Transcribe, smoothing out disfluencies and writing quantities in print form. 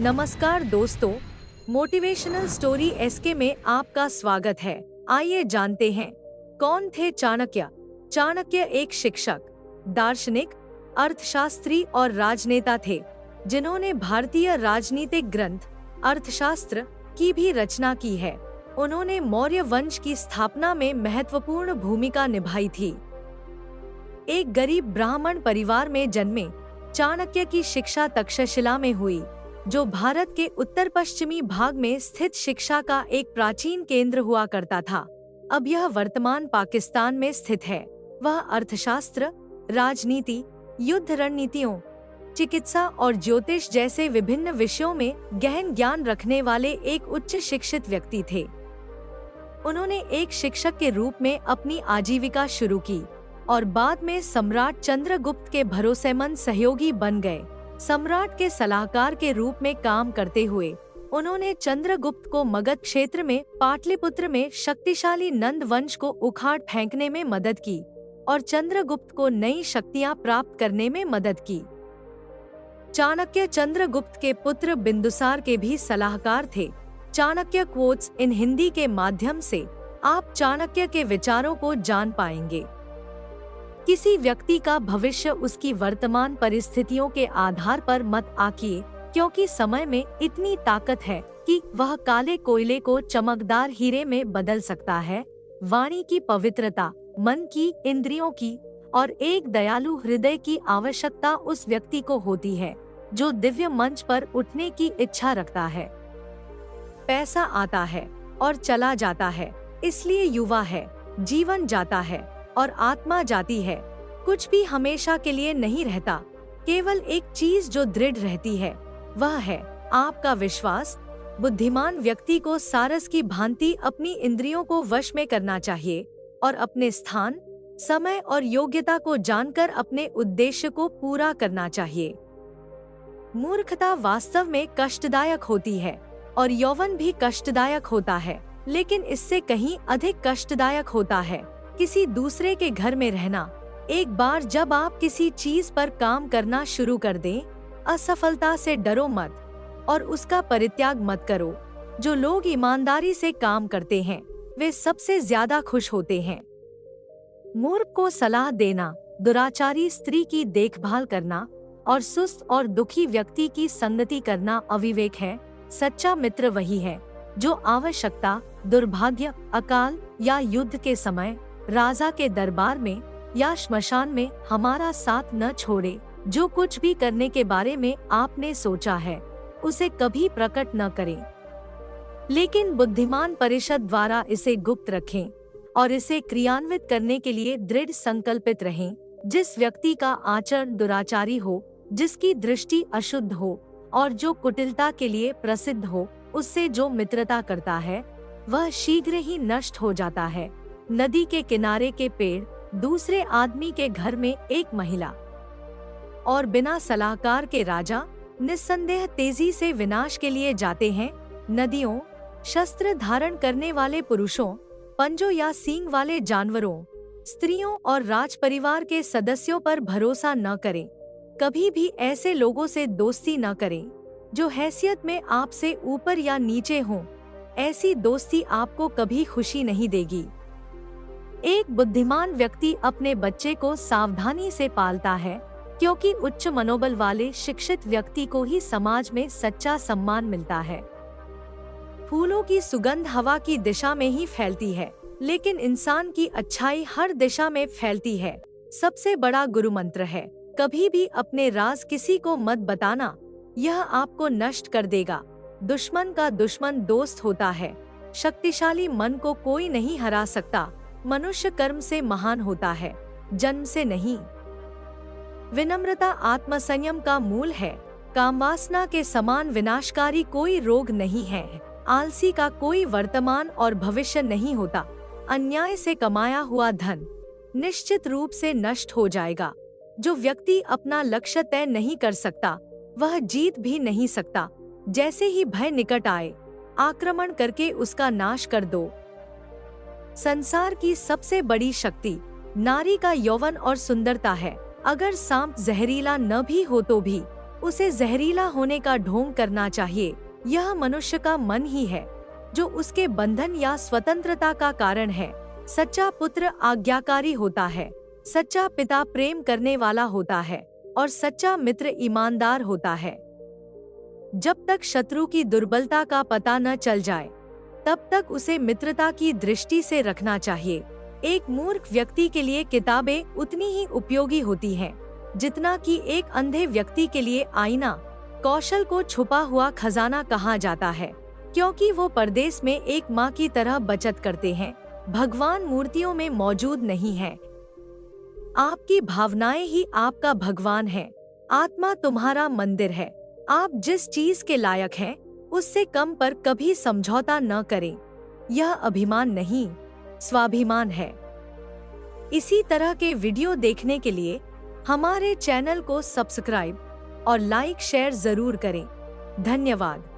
नमस्कार दोस्तों, motivational story SK में आपका स्वागत है। आइए जानते हैं कौन थे चाणक्य। चाणक्य एक शिक्षक, दार्शनिक, अर्थशास्त्री और राजनेता थे, जिन्होंने भारतीय राजनीतिक ग्रंथ अर्थशास्त्र की भी रचना की है। उन्होंने मौर्य वंश की स्थापना में महत्वपूर्ण भूमिका निभाई थी। एक गरीब ब्राह्मण परिवार में जन्मे चाणक्य की शिक्षा तक्षशिला में हुई, जो भारत के उत्तर पश्चिमी भाग में स्थित शिक्षा का एक प्राचीन केंद्र हुआ करता था। अब यह वर्तमान पाकिस्तान में स्थित है। वह अर्थशास्त्र, राजनीति, युद्ध रणनीतियों, चिकित्सा और ज्योतिष जैसे विभिन्न विषयों में गहन ज्ञान रखने वाले एक उच्च शिक्षित व्यक्ति थे। उन्होंने एक शिक्षक के रूप में अपनी आजीविका शुरू की और बाद में सम्राट चंद्रगुप्त के भरोसेमंद सहयोगी बन गए। सम्राट के सलाहकार के रूप में काम करते हुए उन्होंने चंद्रगुप्त को मगध क्षेत्र में पाटलिपुत्र में शक्तिशाली नंद वंश को उखाड़ फेंकने में मदद की और चंद्रगुप्त को नई शक्तियां प्राप्त करने में मदद की। चाणक्य चंद्रगुप्त के पुत्र बिंदुसार के भी सलाहकार थे। चाणक्य क्वोट्स इन हिंदी के माध्यम से आप चाणक्य के विचारों को जान पाएंगे। किसी व्यक्ति का भविष्य उसकी वर्तमान परिस्थितियों के आधार पर मत आंकिए, क्योंकि समय में इतनी ताकत है कि वह काले कोयले को चमकदार हीरे में बदल सकता है। वाणी की पवित्रता, मन की, इंद्रियों की और एक दयालु हृदय की आवश्यकता उस व्यक्ति को होती है जो दिव्य मंच पर उठने की इच्छा रखता है। पैसा आता है और चला जाता है, इसलिए युवा है, जीवन जाता है और आत्मा जाती है। कुछ भी हमेशा के लिए नहीं रहता। केवल एक चीज जो दृढ़ रहती है, वह है आपका विश्वास। बुद्धिमान व्यक्ति को सारस की भांति अपनी इंद्रियों को वश में करना चाहिए और अपने स्थान, समय और योग्यता को जानकर अपने उद्देश्य को पूरा करना चाहिए। मूर्खता वास्तव में कष्टदायक होती है और यौवन भी कष्टदायक होता है, लेकिन इससे कहीं अधिक कष्टदायक होता है किसी दूसरे के घर में रहना। एक बार जब आप किसी चीज पर काम करना शुरू कर दें, असफलता से डरो मत और उसका परित्याग मत करो। जो लोग ईमानदारी से काम करते हैं, वे सबसे ज्यादा खुश होते हैं। मूर्ख को सलाह देना, दुराचारी स्त्री की देखभाल करना और सुस्त और दुखी व्यक्ति की संगति करना अविवेक है। सच्चा मित्र वही है जो आवश्यकता, दुर्भाग्य, अकाल या युद्ध के समय राजा के दरबार में या श्मशान में हमारा साथ न छोड़े। जो कुछ भी करने के बारे में आपने सोचा है, उसे कभी प्रकट न करें, लेकिन बुद्धिमान परिषद द्वारा इसे गुप्त रखें और इसे क्रियान्वित करने के लिए दृढ़ संकल्पित रहें। जिस व्यक्ति का आचरण दुराचारी हो, जिसकी दृष्टि अशुद्ध हो और जो कुटिलता के लिए प्रसिद्ध हो, उससे जो मित्रता करता है, वह शीघ्र ही नष्ट हो जाता है। नदी के किनारे के पेड़, दूसरे आदमी के घर में एक महिला और बिना सलाहकार के राजा निस्संदेह तेजी से विनाश के लिए जाते हैं। नदियों, शस्त्र धारण करने वाले पुरुषों, पंजों या सींग वाले जानवरों, स्त्रियों और राज परिवार के सदस्यों पर भरोसा न करें। कभी भी ऐसे लोगों से दोस्ती न करें जो हैसियत में आपसे ऊपर या नीचे हों। ऐसी दोस्ती आपको कभी खुशी नहीं देगी। एक बुद्धिमान व्यक्ति अपने बच्चे को सावधानी से पालता है, क्योंकि उच्च मनोबल वाले शिक्षित व्यक्ति को ही समाज में सच्चा सम्मान मिलता है। फूलों की सुगंध हवा की दिशा में ही फैलती है, लेकिन इंसान की अच्छाई हर दिशा में फैलती है। सबसे बड़ा गुरु मंत्र है, कभी भी अपने राज किसी को मत बताना, यह आपको नष्ट कर देगा। दुश्मन का दुश्मन दोस्त होता है। शक्तिशाली मन को कोई नहीं हरा सकता। मनुष्य कर्म से महान होता है, जन्म से नहीं। विनम्रता आत्मसंयम का मूल है। कामवासना के समान विनाशकारी कोई रोग नहीं है। आलसी का कोई वर्तमान और भविष्य नहीं होता। अन्याय से कमाया हुआ धन निश्चित रूप से नष्ट हो जाएगा। जो व्यक्ति अपना लक्ष्य तय नहीं कर सकता, वह जीत भी नहीं सकता। जैसे ही भय निकट आए, आक्रमण करके उसका नाश कर दो। संसार की सबसे बड़ी शक्ति नारी का यौवन और सुंदरता है। अगर सांप जहरीला न भी हो तो भी उसे जहरीला होने का ढोंग करना चाहिए। यह मनुष्य का मन ही है जो उसके बंधन या स्वतंत्रता का कारण है। सच्चा पुत्र आज्ञाकारी होता है, सच्चा पिता प्रेम करने वाला होता है और सच्चा मित्र ईमानदार होता है। जब तक शत्रु की दुर्बलता का पता न चल जाए तब तक उसे मित्रता की दृष्टि से रखना चाहिए। एक मूर्ख व्यक्ति के लिए किताबें उतनी ही उपयोगी होती हैं जितना कि एक अंधे व्यक्ति के लिए आईना। कौशल को छुपा हुआ खजाना कहा जाता है क्योंकि वो परदेश में एक माँ की तरह बचत करते हैं। भगवान मूर्तियों में मौजूद नहीं है, आपकी भावनाएं ही आपका भगवान है। आत्मा तुम्हारा मंदिर है। आप जिस चीज के लायक हैं उससे कम पर कभी समझौता न करें। यह अभिमान नहीं, स्वाभिमान है। इसी तरह के वीडियो देखने के लिए हमारे चैनल को सब्सक्राइब और लाइक शेयर जरूर करें। धन्यवाद।